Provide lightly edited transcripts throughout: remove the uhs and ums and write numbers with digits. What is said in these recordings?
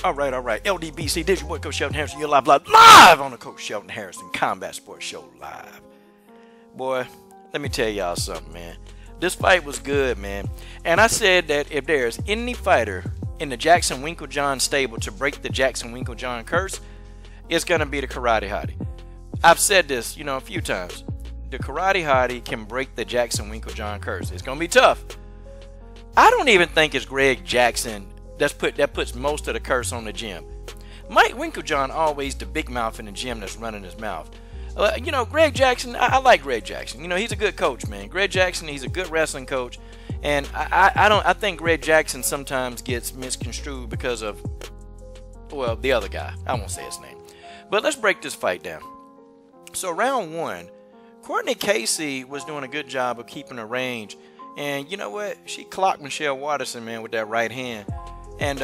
All right. LDBC, this is your boy, Coach Shelton Harrison. You're live on the Coach Shelton Harrison Combat Sports Show live. Boy, let me tell y'all something, man. This fight was good, man. And I said that if there's any fighter in the Jackson Winklejohn stable to break the Jackson Winklejohn curse, it's going to be the Karate Hottie. I've said this, a few times. The Karate Hottie can break the Jackson Winklejohn curse. It's going to be tough. I don't even think it's Greg Jackson that puts most of the curse on the gym. Mike Winklejohn always the big mouth in the gym that's running his mouth. Greg Jackson, I like Greg Jackson. He's a good coach, man. Greg Jackson, he's a good wrestling coach. And I think Greg Jackson sometimes gets misconstrued because of, the other guy. I won't say his name. But let's break this fight down. So round one, Cortney Casey was doing a good job of keeping her range. And you know what? She clocked Michelle Waterson, man, with that right hand. And,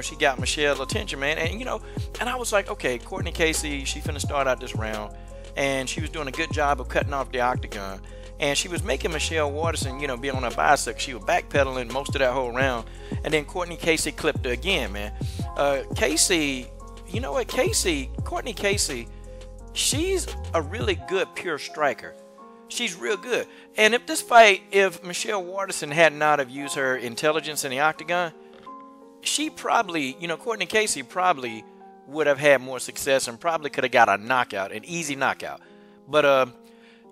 she got Michelle's attention, man. And, and I was like, okay, Cortney Casey, she finna start out this round. And she was doing a good job of cutting off the octagon. And she was making Michelle Waterson, be on her bicycle. She was backpedaling most of that whole round. And then Cortney Casey clipped her again, man. Casey, Cortney Casey, she's a really good pure striker. She's real good. And if Michelle Waterson had not have used her intelligence in the octagon, she probably, Cortney Casey probably would have had more success and probably could have got a knockout, an easy knockout. But,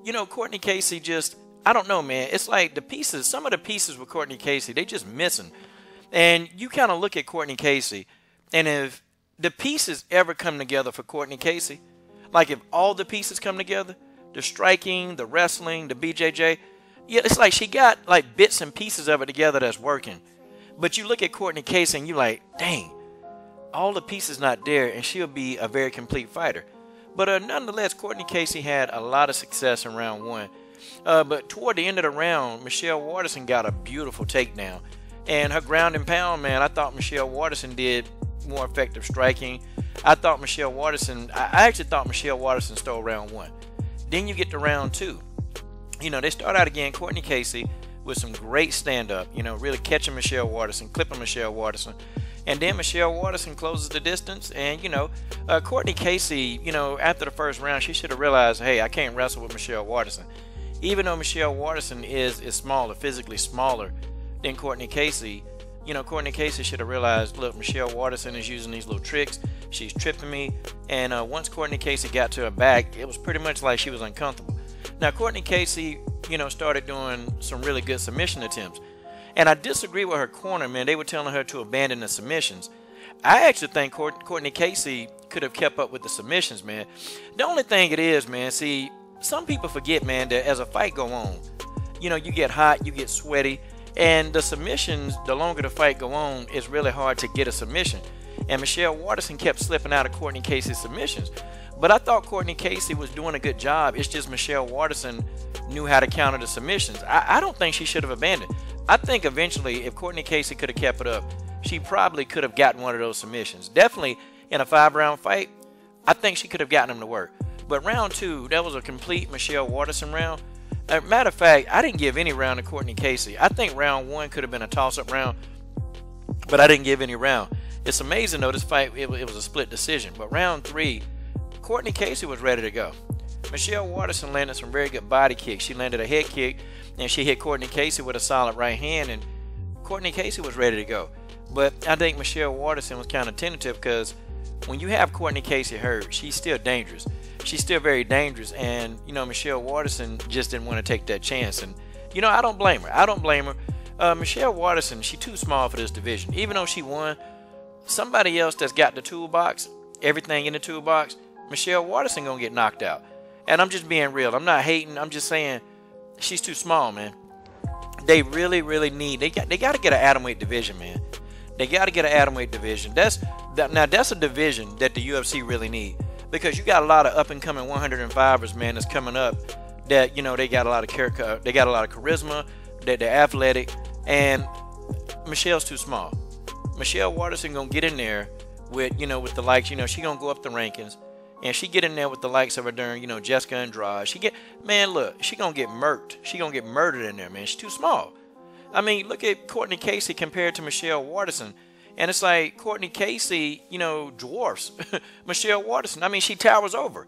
Cortney Casey just, I don't know, man. It's like some of the pieces with Cortney Casey, they just missing. And you kind of look at Cortney Casey, and if the pieces ever come together for Cortney Casey, like if all the pieces come together, the striking, the wrestling, the BJJ, it's like she got like bits and pieces of it together that's working. But you look at Cortney Casey and you're like, dang, all the pieces not there, and she'll be a very complete fighter. But nonetheless, Cortney Casey had a lot of success in round one. But toward the end of the round, Michelle Waterson got a beautiful takedown. And her ground and pound, man, I thought Michelle Waterson did more effective striking. I actually thought Michelle Waterson stole round one. Then you get to round two. They start out again, Cortney Casey, with some great stand-up, really catching Michelle Waterson, clipping Michelle Waterson. And then Michelle Waterson closes the distance. And, Cortney Casey, after the first round, she should have realized, hey, I can't wrestle with Michelle Waterson. Even though Michelle Waterson is smaller, physically smaller than Cortney Casey, Cortney Casey should have realized, look, Michelle Waterson is using these little tricks. She's tripping me. And once Cortney Casey got to her back, it was pretty much like she was uncomfortable. Now, Cortney Casey, started doing some really good submission attempts. And I disagree with her corner, man. They were telling her to abandon the submissions. I actually think Cortney Casey could have kept up with the submissions, man. The only thing it is, man, see, some people forget, man, that as a fight go on, you get hot, you get sweaty, and the submissions, the longer the fight go on, it's really hard to get a submission. And Michelle Waterson kept slipping out of Cortney Casey's submissions. But I thought Cortney Casey was doing a good job. It's just Michelle Waterson knew how to counter the submissions. I don't think she should have abandoned. I think eventually, if Cortney Casey could have kept it up, she probably could have gotten one of those submissions. Definitely in a 5-round fight, I think she could have gotten them to work. But round two, that was a complete Michelle Waterson round. Matter of fact, I didn't give any round to Cortney Casey. I think round one could have been a toss-up round, but I didn't give any round. It's amazing, though, this fight, it was a split decision. But round three, Cortney Casey was ready to go. Michelle Waterson landed some very good body kicks. She landed a head kick, and she hit Cortney Casey with a solid right hand, and Cortney Casey was ready to go. But I think Michelle Waterson was kind of tentative because when you have Cortney Casey hurt, she's still dangerous. She's still very dangerous, and, Michelle Waterson just didn't want to take that chance. And, I don't blame her. Michelle Waterson, she's too small for this division. Even though she won, somebody else that's got the toolbox, everything in the toolbox, Michelle Waterson gonna get knocked out. And I'm just being real. I'm not hating. I'm just saying she's too small, man. They really, really need. They got to get an atomweight division, man. They got to get an atomweight division. That's a division that the UFC really need, because you got a lot of up and coming 105ers, man, that's coming up. That they got a lot of character. They got a lot of charisma. That they're athletic, and Michelle's too small. Michelle Waterson gonna get in there with with the likes. She gonna go up the rankings. And she get in there with the likes of her during, Jessica Andrade. She gonna get murked. She gonna get murdered in there, man. She's too small. I mean, look at Cortney Casey compared to Michelle Waterson. And it's like Cortney Casey, dwarfs Michelle Waterson. I mean, she towers over.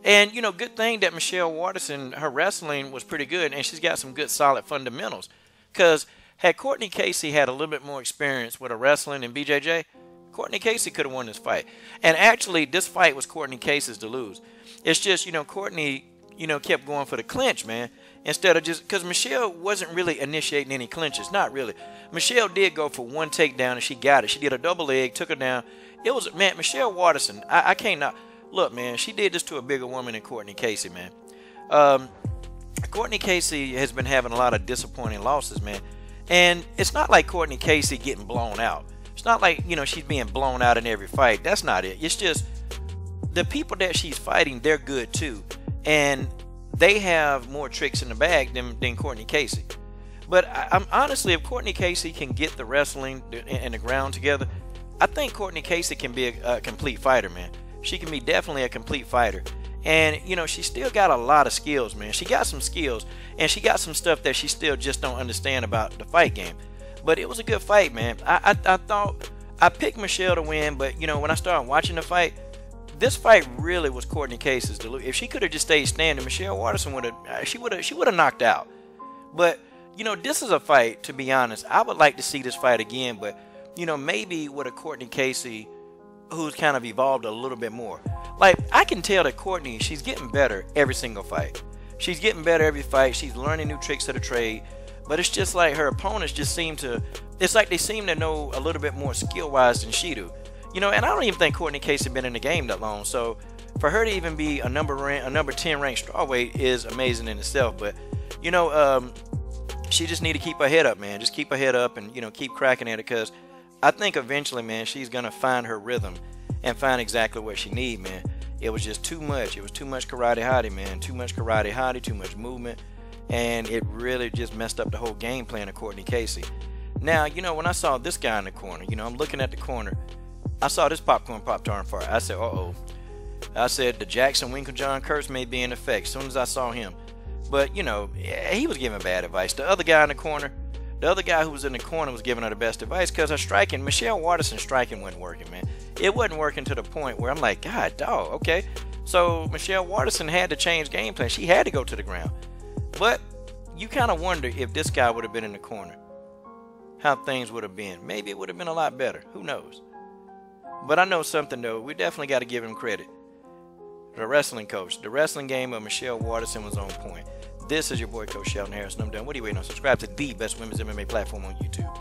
And, good thing that Michelle Waterson, her wrestling was pretty good, and she's got some good, solid fundamentals. Because had Cortney Casey had a little bit more experience with her wrestling and BJJ, Cortney Casey could have won this fight. And actually, this fight was Cortney Casey's to lose. It's just, Cortney, kept going for the clinch, man. Instead of just, because Michelle wasn't really initiating any clinches. Not really. Michelle did go for one takedown, and she got it. She did a double leg, took her down. It was, man, Michelle Waterson, I can't not. Look, man, she did this to a bigger woman than Cortney Casey, man. Cortney Casey has been having a lot of disappointing losses, man. And it's not like Cortney Casey getting blown out. It's not like, she's being blown out in every fight. That's not it. It's just the people that she's fighting, they're good too. And they have more tricks in the bag than Cortney Casey. But I'm honestly, if Cortney Casey can get the wrestling and the ground together, I think Cortney Casey can be a complete fighter, man. She can be definitely a complete fighter. And, she still got a lot of skills, man. She got some skills, and she got some stuff that she still just don't understand about the fight game. But it was a good fight, man. I thought I picked Michelle to win, but, when I started watching the fight, this fight really was Cortney Casey's. If she could have just stayed standing, Michelle Waterson would have knocked out. But, this is a fight, to be honest. I would like to see this fight again, but, maybe with a Cortney Casey who's kind of evolved a little bit more. Like, I can tell that Cortney, she's getting better every single fight. She's getting better every fight. She's learning new tricks of the trade. But it's just like her opponents just seem to, it's like they seem to know a little bit more skill-wise than she do. And I don't even think Cortney Casey been in the game that long. So for her to even be a number 10 ranked strawweight is amazing in itself. But, she just need to keep her head up, man. Just keep her head up and, keep cracking at it, because I think eventually, man, she's going to find her rhythm and find exactly what she need, man. It was just too much. It was too much karate hottie, man. Too much karate hottie, too much movement. And it really just messed up the whole game plan of Cortney Casey. Now, when I saw this guy in the corner, I'm looking at the corner. I saw this popcorn pop-tarn fight. I said, uh-oh. I said, the Jackson Winklejohn curse may be in effect as soon as I saw him. But, he was giving bad advice. The other guy in the corner, the other guy who was in the corner was giving her the best advice, because her striking, Michelle Waterson's striking wasn't working, man. It wasn't working to the point where I'm like, God, dog, okay. So Michelle Waterson had to change game plan. She had to go to the ground. But you kind of wonder if this guy would have been in the corner, how things would have been. Maybe it would have been a lot better. Who knows? But I know something, though. We definitely got to give him credit. The wrestling coach. The wrestling game of Michelle Waterson was on point. This is your boy, Coach Shelton Harrison. I'm done. What are you waiting on? Subscribe to the best women's MMA platform on YouTube.